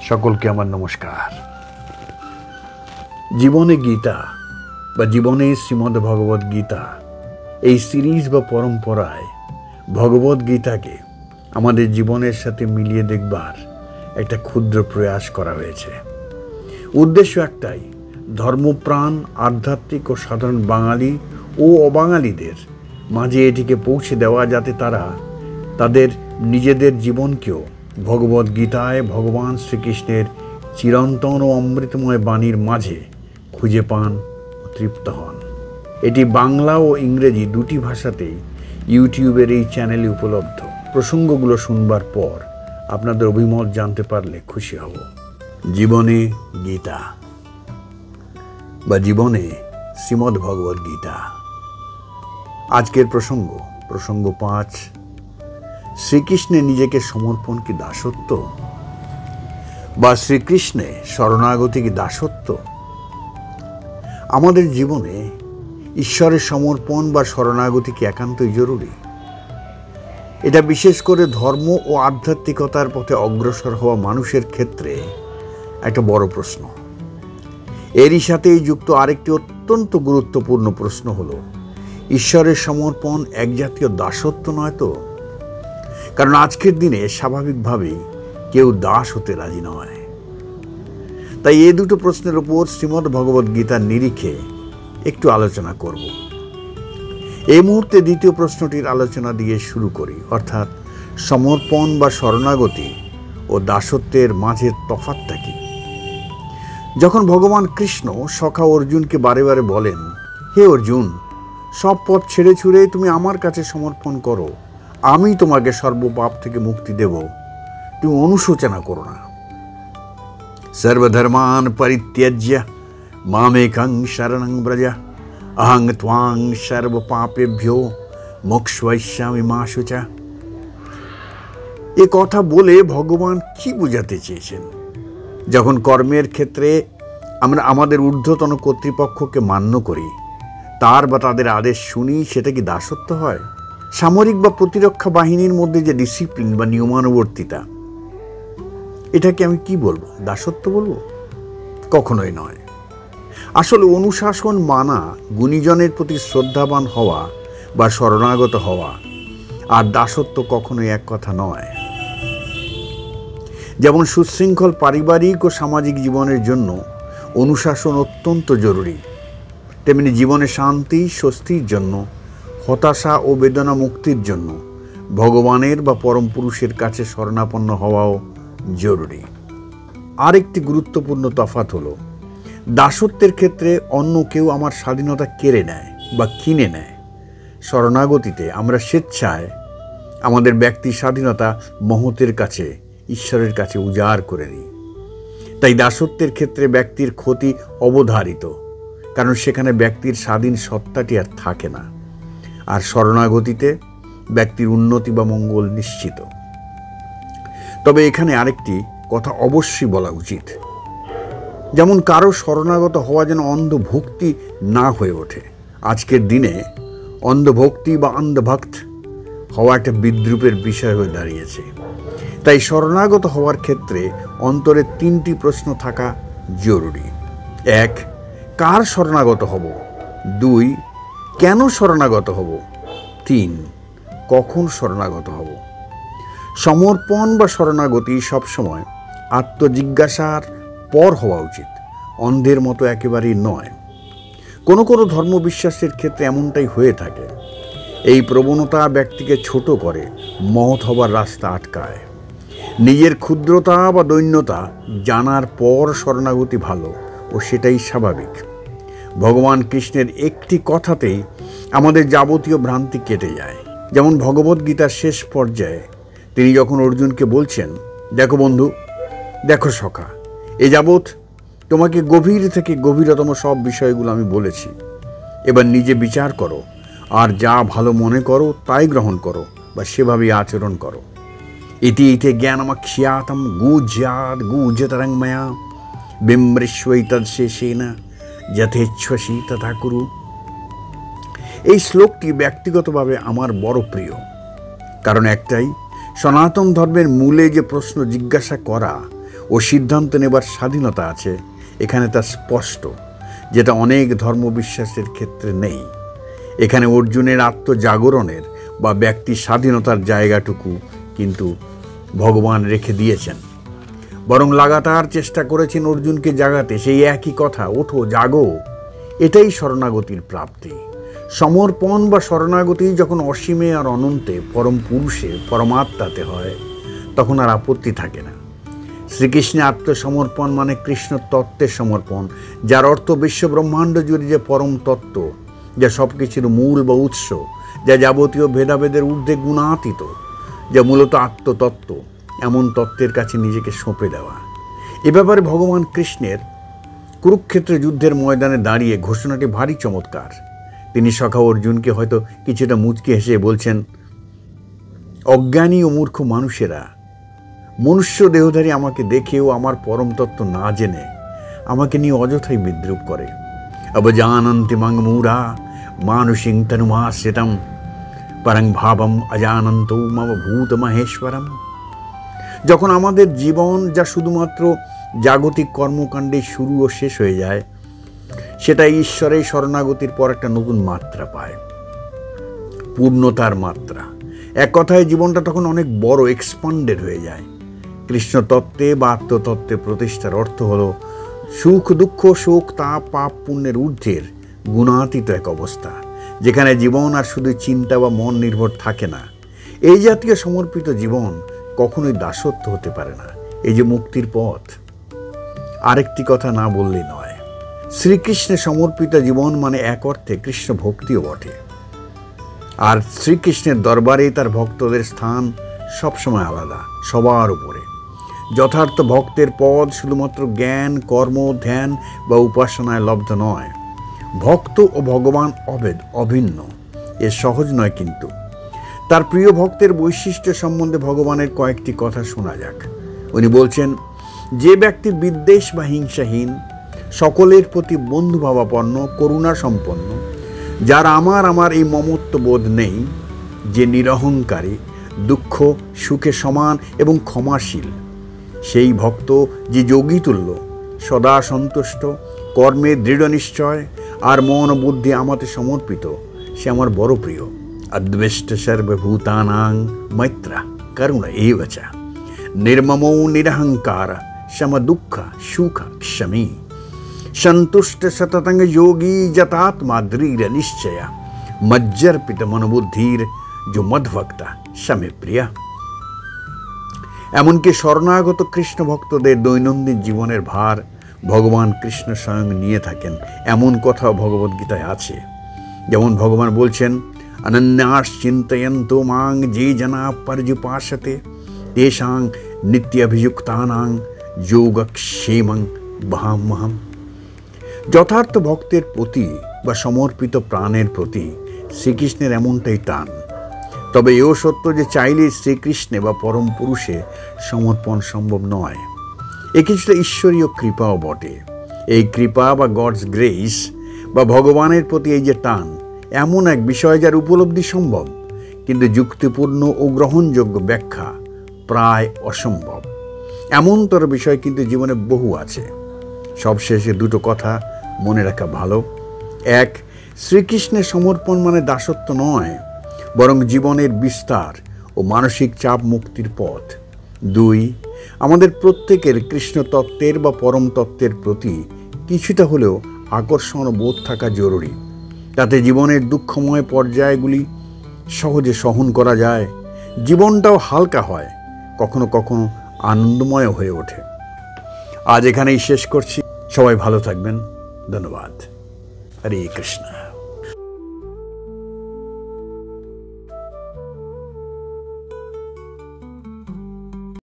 সকলকে আমার নমস্কার। জীবনে গীতা বা জীবনে শ্রীমদ্ ভগবদ গীতা এই সিরিজ বা পরম্পরায় ভগবদ গীতাকে আমাদের জীবনের সাথে মিলিয়ে দেখবার একটা ক্ষুদ্র প্রয়াস করা হয়েছে। উদ্দেশ্য একটাই, ধর্মপ্রাণ আধ্যাত্মিক ও সাধারণ বাঙালি ও অবাঙালিদের মাঝে এটিকে পৌঁছে দেওয়া, যাতে তারা তাদের নিজেদের জীবনকেও ভগবদ গীতায় ভগবান শ্রীকৃষ্ণের চিরন্তন ও অমৃতময় বাণীর মাঝে খুঁজে পান ও তৃপ্ত হন। এটি বাংলা ও ইংরেজি দুটি ভাষাতেই ইউটিউবের এই চ্যানেলে উপলব্ধ। প্রসঙ্গগুলো শুনবার পর আপনাদের অভিমত জানতে পারলে খুশি হব। জীবনে গীতা বা জীবনে শ্রীমদ্ ভগবদ গীতা। আজকের প্রসঙ্গ 5, শ্রীকৃষ্ণে নিজেকে সমর্পণ কি দাসত্ব, বা শ্রীকৃষ্ণে শরণাগতি কি দাসত্ব? আমাদের জীবনে ঈশ্বরের সমর্পণ বা শরণাগতি কি একান্তই জরুরি? এটা বিশেষ করে ধর্ম ও আধ্যাত্মিকতার পথে অগ্রসর হওয়া মানুষের ক্ষেত্রে একটা বড় প্রশ্ন। এরই সাথেই যুক্ত আরেকটি অত্যন্ত গুরুত্বপূর্ণ প্রশ্ন হলো, ঈশ্বরের সমর্পণ এক জাতীয় দাসত্ব নয় তো? কারণ আজকের দিনে স্বাভাবিকভাবেই কেউ দাস হতে রাজি নয়। তাই এই দুটো প্রশ্নের উপর শ্রীমদ্ ভগবদ গীতার নিরিখে একটু আলোচনা করব। এই মুহূর্তে দ্বিতীয় প্রশ্নটির আলোচনা দিয়ে শুরু করি, অর্থাৎ সমর্পণ বা শরণাগতি ও দাসত্বের মাঝের তফাৎটা কি? যখন ভগবান কৃষ্ণ সখা অর্জুনকে বারে বারে বলেন, হে অর্জুন, সব পথ ছেড়ে ছুড়ে তুমি আমার কাছে সমর্পণ করো, আমি তোমাকে সর্বপাপ থেকে মুক্তি দেব, তুমি অনুশোচনা করো না। সর্বধর্মান পরিত্যজ্য মামেকং শরণং ব্রজ অহং ত্বাং সর্বপাপেভ্যো মোক্ষয়িষ্যামি মা শুচা। এ কথা বলে ভগবান কি বোঝাতে চেয়েছেন? যখন কর্মের ক্ষেত্রে আমরা আমাদের ঊর্ধ্বতন কর্তৃপক্ষকে মান্য করি, তার বা তাদের আদেশ শুনি, সেটা কি দাসত্ব হয়? সামরিক বা প্রতিরক্ষা বাহিনীর মধ্যে যে ডিসিপ্লিন বা নিয়মানুবর্তিতা, এটাকে আমি কি বলবো? দাসত্ব বলবো? কখনোই নয়। আসলে অনুশাসন মানা, গুণীজনের প্রতি শ্রদ্ধাবান হওয়া বা শরণাগত হওয়া আর দাসত্ব কখনোই এক কথা নয়। যেমন সুশৃঙ্খল পারিবারিক ও সামাজিক জীবনের জন্য অনুশাসন অত্যন্ত জরুরি, তেমনি জীবনে শান্তি স্বস্তির জন্য, হতাশা ও বেদনা মুক্তির জন্য ভগবানের বা পরম পুরুষের কাছে শরণাপন্ন হওয়াও জরুরি। আরেকটি গুরুত্বপূর্ণ তফাৎ হলো, দাসত্বের ক্ষেত্রে অন্য কেউ আমার স্বাধীনতা কেড়ে নেয় বা কিনে নেয়। শরণাগতিতে আমরা স্বেচ্ছায় আমাদের ব্যক্তির স্বাধীনতা মহতের কাছে, ঈশ্বরের কাছে উজাড় করে দিই। তাই দাসত্বের ক্ষেত্রে ব্যক্তির ক্ষতি অবধারিত, কারণ সেখানে ব্যক্তির স্বাধীন সত্তাটি আর থাকে না। আর শরণাগতিতে ব্যক্তির উন্নতি বা মঙ্গল নিশ্চিত। তবে এখানে আরেকটি কথা অবশ্যই বলা উচিত, যেমন কারো শরণাগত হওয়া যেন অন্ধভক্তি না হয়ে ওঠে। আজকের দিনে অন্ধভক্তি বা অন্ধভক্ত হওয়া একটা বিদ্রূপের বিষয় হয়ে দাঁড়িয়েছে। তাই শরণাগত হওয়ার ক্ষেত্রে অন্তরে 3টি প্রশ্ন থাকা জরুরি। 1, কার শরণাগত হব? 2, কেন শরণাগত হব? 3, কখন শরণাগত হব? সমর্পণ বা শরণাগতি সবসময় আত্মজিজ্ঞাসার পর হওয়া উচিত, অন্ধের মতো একেবারেই নয়। কোনো কোনো ধর্মবিশ্বাসের ক্ষেত্রে এমনটাই হয়ে থাকে। এই প্রবণতা ব্যক্তিকে ছোট করে, মহৎ হবার রাস্তা আটকায়। নিজের ক্ষুদ্রতা বা দৈন্যতা জানার পর শরণাগতি ভালো, ও সেটাই স্বাভাবিক। ভগবান কৃষ্ণের একটি কথাতেই আমাদের যাবতীয় ভ্রান্তি কেটে যায়। যেমন ভগবদ গীতার শেষ পর্যায়ে তিনি যখন অর্জুনকে বলছেন, দেখো বন্ধু, দেখো সখা, এ যাবৎ তোমাকে গভীর থেকে গভীরতম সব বিষয়গুলো আমি বলেছি। এবার নিজে বিচার করো, আর যা ভালো মনে করো তাই গ্রহণ করো বা সেভাবেই আচরণ করো। ইতি ইতি জ্ঞানমখ্যাতম গুজ্যাৎ গুজ্যতরংময়া বিমৃষ্যৈতদ্শেষেন যথেচ্ছসি তথা কুরু। এই শ্লোকটি ব্যক্তিগতভাবে আমার বড় প্রিয়, কারণ একটাই, সনাতন ধর্মের মূলে যে প্রশ্ন জিজ্ঞাসা করা ও সিদ্ধান্ত নেবার স্বাধীনতা আছে এখানে তা স্পষ্ট, যেটা অনেক ধর্মবিশ্বাসের ক্ষেত্রে নেই। এখানে অর্জুনের আত্মজাগরণের বা ব্যক্তি স্বাধীনতার জায়গাটুকু কিন্তু ভগবান রেখে দিয়েছেন। বরং লাগাতার চেষ্টা করেছেন অর্জুনকে জাগাতে সেই একই কথা, ওঠো জাগো। এটাই শরণাগতির প্রাপ্তি। সমর্পণ বা শরণাগতি যখন অসীমে আর অনন্তে পরম পুরুষে পরমাত্মাতে হয়, তখন আর আপত্তি থাকে না। শ্রীকৃষ্ণে আত্মসমর্পণ মানে কৃষ্ণ তত্ত্বের সমর্পণ, যার অর্থ বিশ্ব ব্রহ্মাণ্ড জুড়ে যে পরম তত্ত্ব, যা সব কিছুর মূল বা উৎস, যা যাবতীয় ভেদাভেদের ঊর্ধ্বে গুণাতীত, যা মূলত আত্মতত্ত্ব, এমন তত্ত্বের কাছে নিজেকে সঁপে দেওয়া। এ ব্যাপারে ভগবান কৃষ্ণের কুরুক্ষেত্র যুদ্ধের ময়দানে দাঁড়িয়ে ঘোষণাটি ভারী চমৎকার। তিনি সখা অর্জুনকে হয়তো কিছুটা মুচকি হেসে বলছেন, অজ্ঞানী ও মূর্খ মানুষেরা মনুষ্য দেহধারী আমাকে দেখেও আমার পরম তত্ত্ব না জেনে আমাকে নিয়ে অযথাই বিদ্রুপ করে। অবজানন্তি মাং মূঢ়া মানুষিং তনুমাশ্রিতম পরং ভাবম অজানন্ত মম ভূত মহেশ্বরম। যখন আমাদের জীবন, যা শুধুমাত্র জাগতিক কর্মকাণ্ডে শুরু ও শেষ হয়ে যায়, সেটা ঈশ্বরের শরণাগতির পর একটা নতুন মাত্রা পায়, পূর্ণতার মাত্রা। এক কথায় জীবনটা তখন অনেক বড়, এক্সপান্ডেড হয়ে যায়। কৃষ্ণ তত্ত্বে বা আত্মতত্ত্বে প্রতিষ্ঠার অর্থ হল সুখ দুঃখ, শোক তাপ, পাপ পুণ্যের ঊর্ধ্বের গুণাতীত এক অবস্থা, যেখানে জীবন আর শুধু চিন্তা বা মন নির্ভর থাকে না। এই জাতীয় সমর্পিত জীবন কখনোই দাসত্ব হতে পারে না। এই যে মুক্তির পথ। আরেকটি কথা না বললেই নয়, শ্রীকৃষ্ণে সমর্পিত জীবন মানে এক অর্থে কৃষ্ণ ভক্তিও বটে। আর শ্রীকৃষ্ণের দরবারে তার ভক্তদের স্থান সবসময় আলাদা, সবার উপরে। যথার্থ ভক্তের পদ শুধুমাত্র জ্ঞান, কর্ম, ধ্যান বা উপাসনায় লব্ধ নয়। ভক্ত ও ভগবান অভিন্ন। এ সহজ নয়, কিন্তু তার প্রিয় ভক্তের বৈশিষ্ট্য সম্বন্ধে ভগবানের কয়েকটি কথা শোনা যাক। উনি বলছেন, যে ব্যক্তি বিদ্বেষ বা হিংসাহীন, সকলের প্রতি বন্ধুভাবাপন্ন, করুণা সম্পন্ন, যার আমার এই মমত্ব বোধ নেই, যে নিরহংকারী, দুঃখ সুখে সমান এবং ক্ষমাশীল, সেই ভক্ত যে যোগীতুল্য, সদা সন্তুষ্ট, কর্মে দৃঢ় নিশ্চয় আর মন বুদ্ধি আমাতে সমর্পিত, সে আমার বড় প্রিয়। অদ্বেষ্ট সর্বভূতানাং মৈত্রা করুণা এব চ নির্মমো নিরহংকার শম দুঃখ সুখ ক্ষমী সন্তুষ্ট সততং যোগী যতাত্মা দৃঢ় নিশ্চয় মজ্জর্পিত মনোবুদ্ধির जो মদ্ভক্তা স্বামী প্রিয়া। এমনকি শরণাগত কৃষ্ণ ভক্তদের দৈনন্দিন জীবনের ভার ভগবান কৃষ্ণ স্বয়ং নিয়ে থাকেন, এমন কথাও ভগবদ্গীতায় আছে। যেমন ভগবান বলছেন, অনন্যাস চিন্তয়ন্তো মাং যে জনা পর্যুপাসতে তেষাং নিত্যাভিযুক্তানাং যোগক্ষেমং বহাম্যহম। যথার্থ ভক্তের প্রতি বা সমর্পিত প্রাণের প্রতি শ্রীকৃষ্ণের এমনটাই টান। তবে এও সত্য যে চাইলে শ্রীকৃষ্ণে বা পরম পুরুষে সমর্পণ সম্ভব নয়। এ কিছুটা ঈশ্বরীয় কৃপাও বটে। এই কৃপা বা গডস গ্রেস বা ভগবানের প্রতি এই যে টান, এমন এক বিষয় যার উপলব্ধি সম্ভব, কিন্তু যুক্তিপূর্ণ ও গ্রহণযোগ্য ব্যাখ্যা প্রায় অসম্ভব। এমনতর বিষয় কিন্তু জীবনে বহু আছে। সবশেষে দুটো কথা মনে রাখা ভালো। এক, শ্রীকৃষ্ণের সমর্পণ মানে দাসত্ব নয়, বরং জীবনের বিস্তার ও মানসিক চাপ মুক্তির পথ। দুই, আমাদের প্রত্যেকের কৃষ্ণ তত্ত্বের বা পরম তত্ত্বের প্রতি কিছুটা হলেও আকর্ষণ বোধ থাকা জরুরি। তাতে জীবনের দুঃখময় পর্যায়গুলি সহজে সহন করা যায়, জীবনটাও হালকা হয়, কখনো কখনো আনন্দময় হয়ে ওঠে। আজ এখানেই শেষ করছি। সবাই ভালো থাকবেন। ধন্যবাদ। হরে কৃষ্ণ।